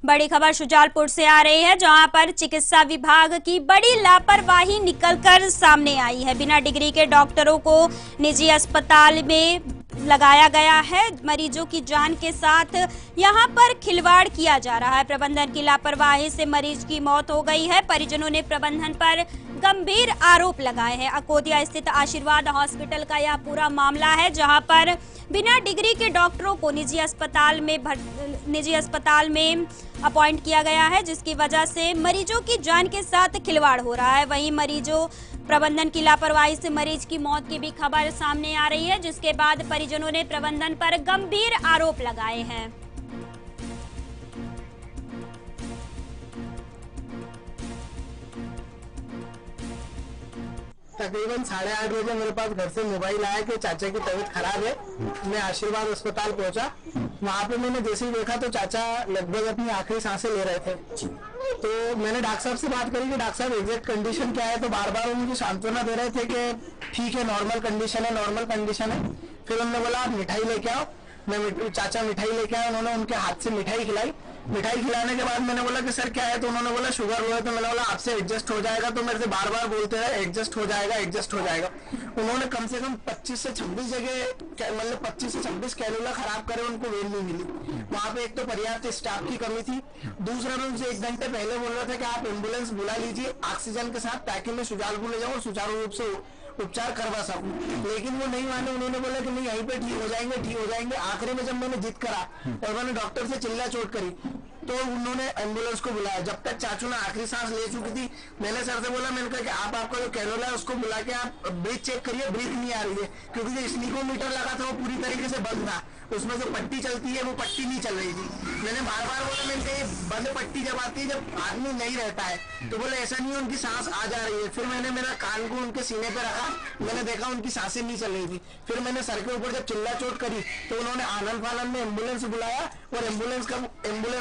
बड़ी खबर शुजालपुर से आ रही है, जहां पर चिकित्सा विभाग की बड़ी लापरवाही निकलकर सामने आई है। बिना डिग्री के डॉक्टरों को निजी अस्पताल में लगाया गया है। मरीजों की जान के साथ यहां पर खिलवाड़ किया जा रहा है। प्रबंधन की लापरवाही से मरीज की मौत हो गई है। परिजनों ने प्रबंधन पर गंभीर आरोप लगाए हैं। अकोदिया स्थित आशीर्वाद हॉस्पिटल का यह पूरा मामला है, जहां पर बिना डिग्री के डॉक्टरों को निजी अस्पताल में अपॉइंट किया गया है, जिसकी वजह से मरीजों की जान के साथ खिलवाड़ हो रहा है। वहीं प्रबंधन की लापरवाही से मरीज की मौत की भी खबर सामने आ रही है, जिसके बाद परिजनों ने प्रबंधन पर गंभीर आरोप लगाए हैं। तकरीबन 8:30 बजे मेरे पास घर से मोबाइल आया कि चाचा की तबीयत खराब है। मैं आशीर्वाद अस्पताल पहुंचा। वहां पे मैंने जैसे ही देखा तो चाचा लगभग अपनी आखिरी सांसें ले रहे थे। तो मैंने डॉक्टर साहब से बात करी कि डॉक्टर साहब एग्जैक्ट कंडीशन क्या है, तो बार बार वो मुझे सांत्वना दे रहे थे कि ठीक है, नॉर्मल कंडीशन है, नॉर्मल कंडीशन है। फिर उन्होंने बोला आप मिठाई लेके आओ। चाचा मिठाई लेके आए। उन्होंने उनके हाथ से मिठाई खिलाई। मिठाई खिलाने के बाद मैंने बोला कि सर क्या है, तो उन्होंने बोला शुगर हुआ है। तो मैंने बोला आपसे एडजस्ट हो जाएगा। तो मेरे से बार बार बोलते रहे एडजस्ट हो जाएगा, एडजस्ट हो जाएगा। उन्होंने कम से कम 25 से 26 जगह मतलब 25 से 26 कैलुला खराब करे, उनको वेल नहीं मिली। वहाँ पे एक तो पर्याप्त स्टाफ की कमी थी। दूसरा मैं उनसे 1 घंटे पहले बोल रहा था कि आप एम्बुलेंस बुला लीजिए ऑक्सीजन के साथ, ताकि मैं शुजालपुर ले जाऊँ और सुचारू रूप से उपचार करवा सकूं। लेकिन वो नहीं माने। उन्होंने बोला कि नहीं यहीं पे ठीक हो जाएंगे, ठीक हो जाएंगे। आखिरी में जब मैंने जिद करा और मैंने डॉक्टर से चिल्ला चोट करी, तो उन्होंने एम्बुलेंस को बुलाया। जब तक चाचू ने आखिरी सांस ले चुकी थी, मैंने सर से बोला, मैंने कहा कि आप आपका जो कैनोला है उसको बुला के आप ब्रीथ चेक करिए। ब्रीथ नहीं आ रही है, क्योंकि जो स्नीकोमीटर लगा था वो पूरी तरीके से बंद था। उसमें जो पट्टी चलती है वो पट्टी नहीं चल रही थी। मैंने बार बार बोला, मैंने कहा बंद पट्टी जब आती है जब आदमी नहीं रहता है, तो बोले ऐसा नहीं है, उनकी सांस आ जा रही है। फिर मैंने मेरा कान को उनके सीने पे रखा, मैंने देखा उनकी सांसें नहीं चल रही थी। फिर मैंने सर के ऊपर जब चिल्ला चोट करी, तो उन्होंने आनंद फानंद में एम्बुलेंस बुलाया और एम्बुलेंस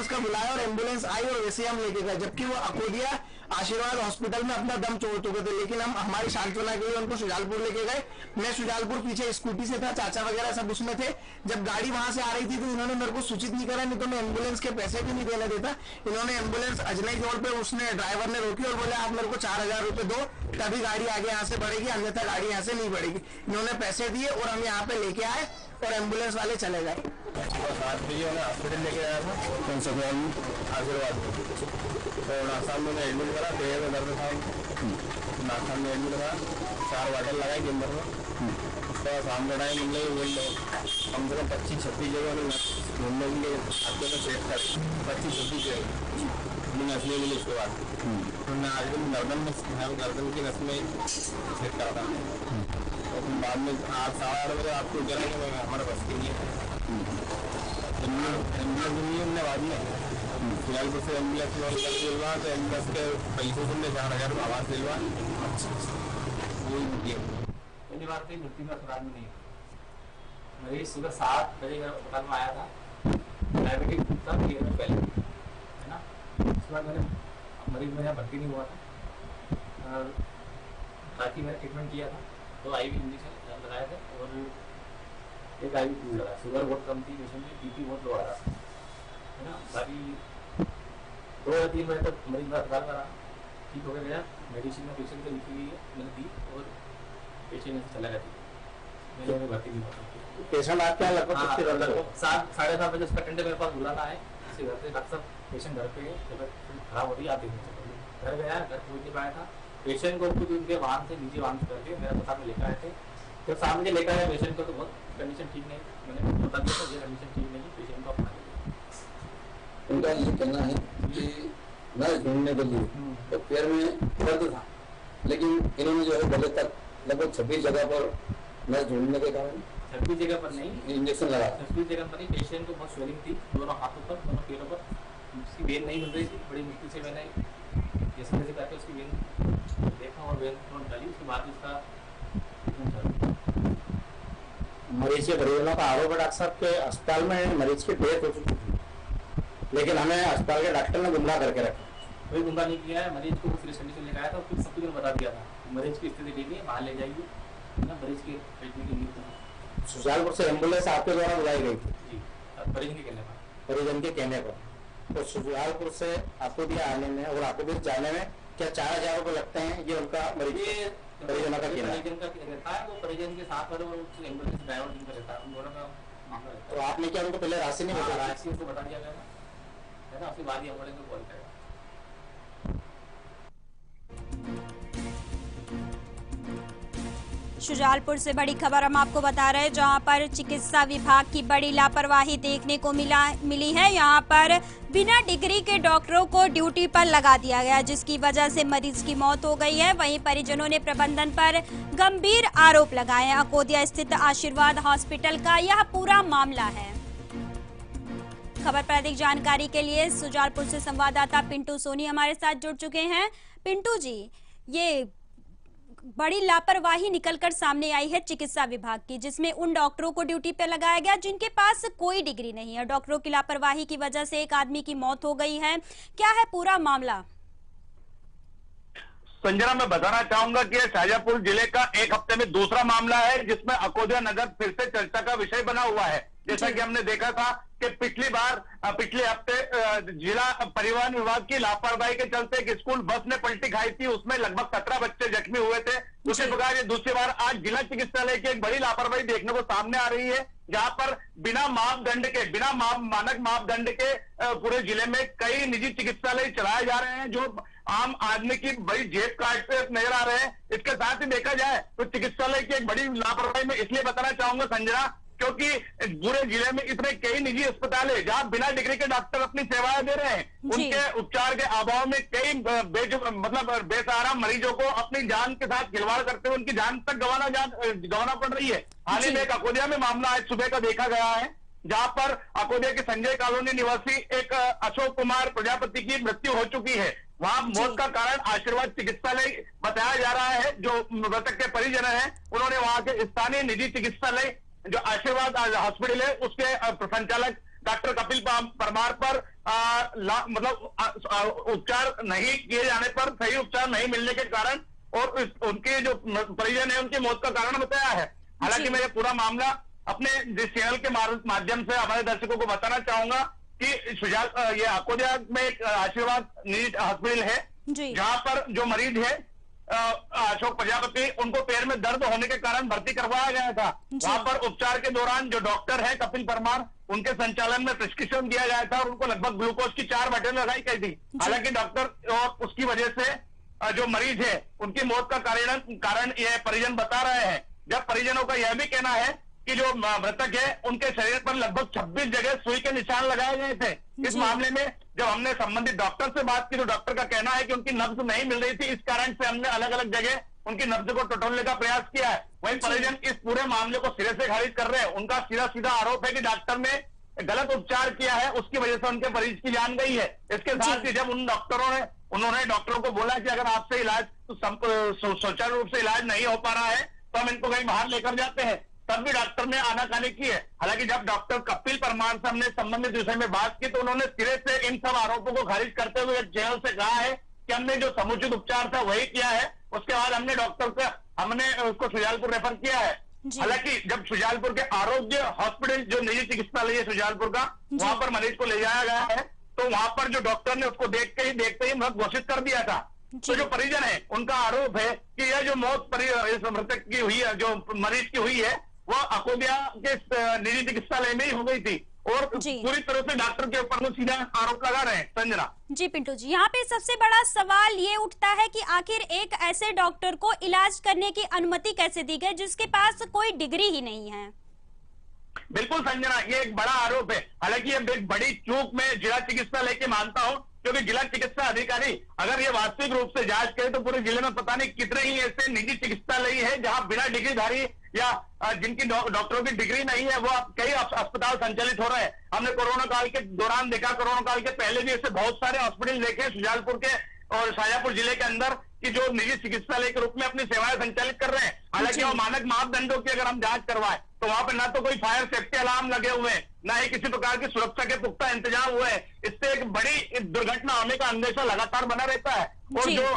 का बुलाया और एम्बुलेंस आई और वैसे हम लेके गए, जबकि वो अकोदिया आशीर्वाद हॉस्पिटल में अपना दम तोड़ चुके थे। लेकिन हम हमारी सांत्वना के लिए उनको शुजालपुर लेके गए। मैं शुजालपुर पीछे स्कूटी से था, चाचा वगैरह सब उसमें थे। जब गाड़ी वहां से आ रही थी तो इन्होंने मेरे को सूचित नहीं करा, नहीं तो मैं एम्बुलेंस के पैसे भी नहीं देने देता। इन्होंने एम्बुलेंस अजनई जोड़ पे उसने ड्राइवर ने रोकी और बोले आप मेरे को 4000 रुपए दो, तभी गाड़ी आगे यहाँ से बढ़ेगी, अन्यथा गाड़ी यहाँ से नहीं बढ़ेगी। इन्होंने पैसे दिए और हम यहाँ पे लेके आए और एम्बुलेंस वाले चले गए। 7 बजे उन्हें हॉस्पिटल लेके आया था आशीर्वाद में। तो नासाम में एडमिट करा, पेड़ में दर्द था। नासाम में एडमिट करा, 4 बॉटल लगाई गिंदर में। उसके बाद सामने टाइम मिलने कम से कम 25-26 जगह घूमने के लिए हफ्ते में सेट कर 25-26 जगह मैंने नस ले मिली। उसके बाद उन्होंने आज भी गर्दन की नस में सेट करा था। और बाद में 8-8:30 बजे आपको कह रहा कि हमारे बस की नहीं है। एम्बुलेंस बाद में फिलहाल से एम्बुलेंस दिलवा, तो एम्बुलेंस के पैसे से 4000 रुपये आवाज दिलवा। पहली बार तो मृत्यु का अस्पताल में नहीं। मरीज सुबह 7 बजे अस्पताल में आया था, डायबिटिक था पहले, है ना। उसके बाद मैंने मरीज में यहाँ भर्ती नहीं हुआ था और बाकी मैंने ट्रीटमेंट किया था। 2 IV इंजेक्शन लगाए थे और 1 IV फ्लूइड लगाया। शुगर बहुत कम थी पेशेंट में, BP बहुत लो आ रहा था, है ना। बाकी 2 या 3 बजे तक मरीज अस्पताल में रहा, ठीक हो गया। मेडिसिन में पेशेंट को लिखी हुई है, मैंने दी और पेशेंट चला गया। मैंने भर्ती नहीं हुआ। पेशेंट आपके यहाँ लगभग 7-7:30 बजे उसका टेंडर मेरे पास बुलाना है। इसी घर से डॉक्टर साहब पेशेंट घर पे है, तबियत खराब हो रही है, आप देखने घर गया। घर पहुँच नहीं पाया था। पेशेंट को खुद उनके वाहन से निजी वाहन करके मेरे अस्पताल में लेकर आए थे। जब सामने लेकर आए पेशेंट को, तो बहुत कंडीशन ठीक नहीं। मैंने बता दिया था ये कंडीशन ठीक नहीं, पेशेंट को अपना उनका ये कहना है कि नस ढूंढने के लिए तो पैर में दर्द था, लेकिन इन्होंने जो है गले तक लगभग 26 जगह पर नस ढूंढने के कारण 26 जगह पर नहीं इंजेक्शन लगा। 26 जगह पर नहीं, पेशेंट को बहुत स्वेलिंग थी दोनों हाथों पर, दोनों पैरों पर। उसकी वेन नहीं मिल रही थी। बड़ी मुश्किल से मैंने जैसे जैसे करके उसकी वेन देखा और वेन तुरंत डाली। उसके बाद उसका मरीज के परिजनों का आरोप है डॉक्टर साहब के अस्पताल में मरीज की डेथ हो चुकी थी, लेकिन हमें अस्पताल के डॉक्टर ने गुमराह करके रखा। कोई गुमराह नहीं किया है। मरीज को सीरियस कंडीशन लेकर आया था, फिर सब कुछ बता दिया था। मरीज की स्थिति ठीक है, बाहर ले जाइए, ना मरीज के ट्रीटमेंट की नीड। शुजालपुर से एम्बुलेंस आपके द्वारा बुलाई गई थी जी, परिजन के कहने पर। परिजन के कहने पर तो सुजालपुर से आकुदिया आने में और आकुदिया जाने में क्या 4,000 रुपये लगते हैं, ये उनका परिजनों का कहना है। रहता है वो परिजन के साथ वाले एम्बुलेंस ड्राइवर जिनका रहता है उन दोनों का मामला रहता है। तो आपने क्या उनको पहले राशि नहीं बताया? राशि उसको बता दिया गया है ना, उसके बाद ही एम्बुलेंस को कॉल करेगा। शुजालपुर से बड़ी खबर हम आपको बता रहे हैं, जहां पर चिकित्सा विभाग की बड़ी लापरवाही देखने को मिली है। यहां पर बिना डिग्री के डॉक्टरों को ड्यूटी पर लगा दिया गया, जिसकी वजह से मरीज की मौत हो गई है। वहीं परिजनों ने प्रबंधन पर गंभीर आरोप लगाए हैं। अकोदिया स्थित आशीर्वाद हॉस्पिटल का यह पूरा मामला है। खबर पर अधिक जानकारी के लिए शुजालपुर से संवाददाता पिंटू सोनी हमारे साथ जुड़ चुके हैं। पिंटू जी, ये बड़ी लापरवाही निकलकर सामने आई है चिकित्सा विभाग की, जिसमें उन डॉक्टरों को ड्यूटी पे लगाया गया जिनके पास कोई डिग्री नहीं है। डॉक्टरों की लापरवाही की वजह से एक आदमी की मौत हो गई है। क्या है पूरा मामला? संजना, मैं बताना चाहूंगा कि शाहजहांपुर जिले का एक हफ्ते में दूसरा मामला है जिसमें अकोदिया नगर फिर से चर्चा का विषय बना हुआ है। जैसा कि हमने देखा था कि पिछले हफ्ते जिला परिवहन विभाग की लापरवाही के चलते एक स्कूल बस ने पलटी खाई थी, उसमें लगभग 17 बच्चे जख्मी हुए थे। उसी प्रकार ये दूसरी बार आज जिला चिकित्सालय की एक बड़ी लापरवाही देखने को सामने आ रही है, जहां पर बिना मानक मापदंड के पूरे जिले में कई निजी चिकित्सालय चलाए जा रहे हैं, जो आम आदमी की बड़ी जेब काटते नजर आ रहे हैं। इसके साथ ही देखा जाए तो चिकित्सालय की एक बड़ी लापरवाही में इसलिए बताना चाहूंगा संजना, क्योंकि पूरे जिले में इतने कई निजी अस्पताल है जहां बिना डिग्री के डॉक्टर अपनी सेवाएं दे रहे हैं। उनके उपचार के अभाव में कई बेसहारा मरीजों को अपनी जान के साथ खिलवाड़ करते हुए उनकी जान तक गंवाना पड़ रही है। हाल ही में एक अकोदिया में मामला आज सुबह का देखा गया है, जहां पर अकोदिया के संजय कॉलोनी निवासी एक अशोक कुमार प्रजापति की मृत्यु हो चुकी है। वहां मौत का कारण आशीर्वाद चिकित्सालय बताया जा रहा है। जो मृतक के परिजन हैं, उन्होंने वहां के स्थानीय निजी चिकित्सालय जो आशीर्वाद हॉस्पिटल है उसके संचालक डॉक्टर कपिल परमार पर उपचार नहीं किए जाने पर, सही उपचार नहीं मिलने के कारण और उनके जो परिजन है उनकी मौत का कारण बताया है। हालांकि मैं ये पूरा मामला अपने जिस चैनल के माध्यम से हमारे दर्शकों को बताना चाहूंगा कि ये अकोदिया में एक आशीर्वाद निजी हॉस्पिटल है, जहां पर जो मरीज है अशोक प्रजापति, उनको पैर में दर्द होने के कारण भर्ती करवाया गया था। वहां पर उपचार के दौरान जो डॉक्टर है कपिल परमार, उनके संचालन में प्रिस्क्रिप्शन दिया गया था और उनको लगभग ग्लूकोज की 4 बोतल लगाई गई थी। हालांकि डॉक्टर और उसकी वजह से जो मरीज है उनकी मौत का कारण यह परिजन बता रहे हैं। जब परिजनों का यह भी कहना है कि जो मृतक है उनके शरीर पर लगभग 26 जगह सुई के निशान लगाए गए थे। इस मामले में जब हमने संबंधित डॉक्टर से बात की तो डॉक्टर का कहना है कि उनकी नब्ज नहीं मिल रही थी, इस कारण से हमने अलग अलग जगह उनकी नब्ज को टटोलने का प्रयास किया है। वहीं परिजन इस पूरे मामले को सिरे से खारिज कर रहे हैं। उनका सीधा आरोप है कि डॉक्टर ने गलत उपचार किया है, उसकी वजह से उनके मरीज की जान गई है। इसके साथ ही जब उन्होंने डॉक्टरों को बोला कि अगर आपसे इलाज सुचारू रूप से इलाज नहीं हो पा रहा है तो हम इनको कहीं बाहर लेकर जाते हैं, तब भी डॉक्टर ने आनाकानी की है। हालांकि जब डॉक्टर कपिल परमार से हमने संबंधित विषय में बात की तो उन्होंने सिरे से इन सब आरोपों को खारिज करते हुए चैनल से कहा है कि हमने जो समुचित उपचार था वही किया है। उसके बाद हमने उसको शुजालपुर रेफर किया है। हालांकि जब शुजालपुर के आरोग्य हॉस्पिटल जो निजी चिकित्सालय है शुजालपुर का, वहां पर मरीज को ले जाया गया है, तो वहां पर जो डॉक्टर ने उसको देखते ही मृत घोषित कर दिया था। तो जो परिजन है उनका आरोप है कि यह जो मौत इस मृतक की हुई है, जो मरीज की हुई है, वह अकोदिया के निजी चिकित्सालय में ही हो गई थी और पूरी तरह से डॉक्टर के ऊपर सीधा आरोप लगा रहे हैं। संजना जी पिंटू जी, यहाँ पे सबसे बड़ा सवाल ये उठता है कि आखिर एक ऐसे डॉक्टर को इलाज करने की अनुमति कैसे दी गई जिसके पास कोई डिग्री ही नहीं है? बिल्कुल संजना, ये एक बड़ा आरोप है। हालांकि ये एक बड़ी चूक में जिला चिकित्सालय की मानता हूँ, क्योंकि जिला चिकित्सा अधिकारी अगर ये वास्तविक रूप से जांच करे तो पूरे जिले में पता नहीं कितने ही ऐसे निजी चिकित्सालय है जहां बिना डिग्रीधारी या जिनकी डॉक्टरों की डिग्री नहीं है वो कई अस्पताल संचालित हो रहे हैं। हमने कोरोना काल के दौरान देखा, कोरोना काल के पहले भी ऐसे बहुत सारे हॉस्पिटल देखे शुजालपुर के और शाहजहांपुर जिले के अंदर कि जो निजी चिकित्सालय के रूप में अपनी सेवाएं संचालित कर रहे हैं। हालांकि वो मानक मापदंडों की अगर हम जांच करवाएं तो वहां पर ना तो कोई फायर सेफ्टी अलार्म लगे हुए हैं, ना ही किसी प्रकार की सुरक्षा के पुख्ता इंतजाम हुए हैं। इससे एक बड़ी दुर्घटना होने का अंदेशा लगातार बना रहता है। और जो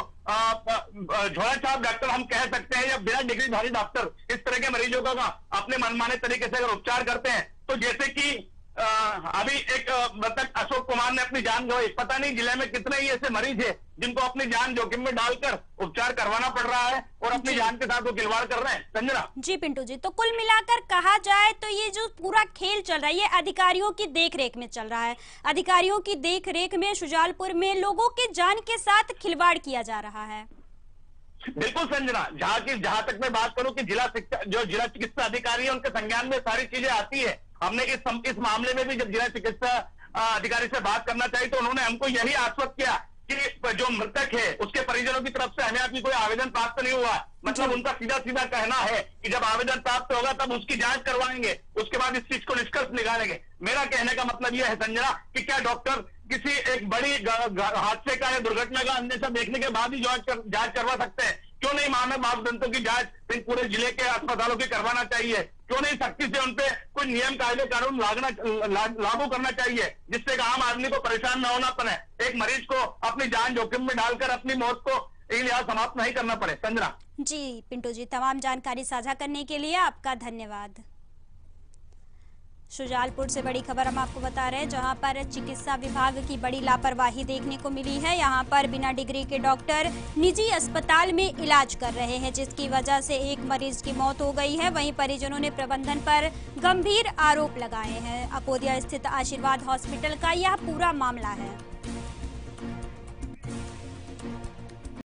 झोला छाप डॉक्टर हम कह सकते हैं या बिना डिग्रीधारी डॉक्टर इस तरह के मरीजों का अपने मनमाने तरीके से अगर उपचार करते हैं तो जैसे कि अभी एक मृतक अशोक कुमार ने अपनी जान गंवाई। पता नहीं जिले में कितने ही ऐसे मरीज हैं जिनको अपनी जान जोखिम में डालकर उपचार करवाना पड़ रहा है और अपनी जान के साथ वो खिलवाड़ कर रहे हैं। संजना जी पिंटू जी, तो कुल मिलाकर कहा जाए तो ये जो पूरा खेल चल रहा है ये अधिकारियों की देखरेख में चल रहा है। अधिकारियों की देखरेख में शुजालपुर में लोगों के जान के साथ खिलवाड़ किया जा रहा है। बिल्कुल संजना, जहां तक मैं बात करूं कि जिला चिकित्सा अधिकारी है उनके संज्ञान में सारी चीजें आती है। हमने इस मामले में भी जब जिला चिकित्सा अधिकारी से बात करना चाहिए तो उन्होंने हमको यही आश्वस्त किया कि जो मृतक है उसके परिजनों की तरफ से हमें अभी कोई आवेदन प्राप्त नहीं हुआ। मतलब उनका सीधा कहना है कि जब आवेदन प्राप्त होगा तब उसकी जांच करवाएंगे, उसके बाद इस चीज को निष्कर्ष निकालेंगे। मेरा कहने का मतलब यह है संजना कि क्या डॉक्टर किसी एक बड़ी हादसे का या दुर्घटना का अंदेशा देखने के बाद ही जांच करवा सकते हैं? क्यों नहीं मानव मापदंडों की जांच इन पूरे जिले के अस्पतालों की करवाना चाहिए? क्यों नहीं सख्ती से उनपे कोई नियम कायदे कानून लागू करना चाहिए जिससे आम आदमी को परेशान न होना पड़े, एक मरीज को अपनी जान जोखिम में डालकर अपनी मौत को यहाँ समाप्त नहीं करना पड़े। संजना जी पिंटू जी, तमाम जानकारी साझा करने के लिए आपका धन्यवाद। शुजालपुर से बड़ी खबर हम आपको बता रहे हैं जहां पर चिकित्सा विभाग की बड़ी लापरवाही देखने को मिली है। यहां पर बिना डिग्री के डॉक्टर निजी अस्पताल में इलाज कर रहे हैं जिसकी वजह से एक मरीज की मौत हो गई है। वहीं परिजनों ने प्रबंधन पर गंभीर आरोप लगाए हैं। अपोदिया स्थित आशीर्वाद हॉस्पिटल का यह पूरा मामला है।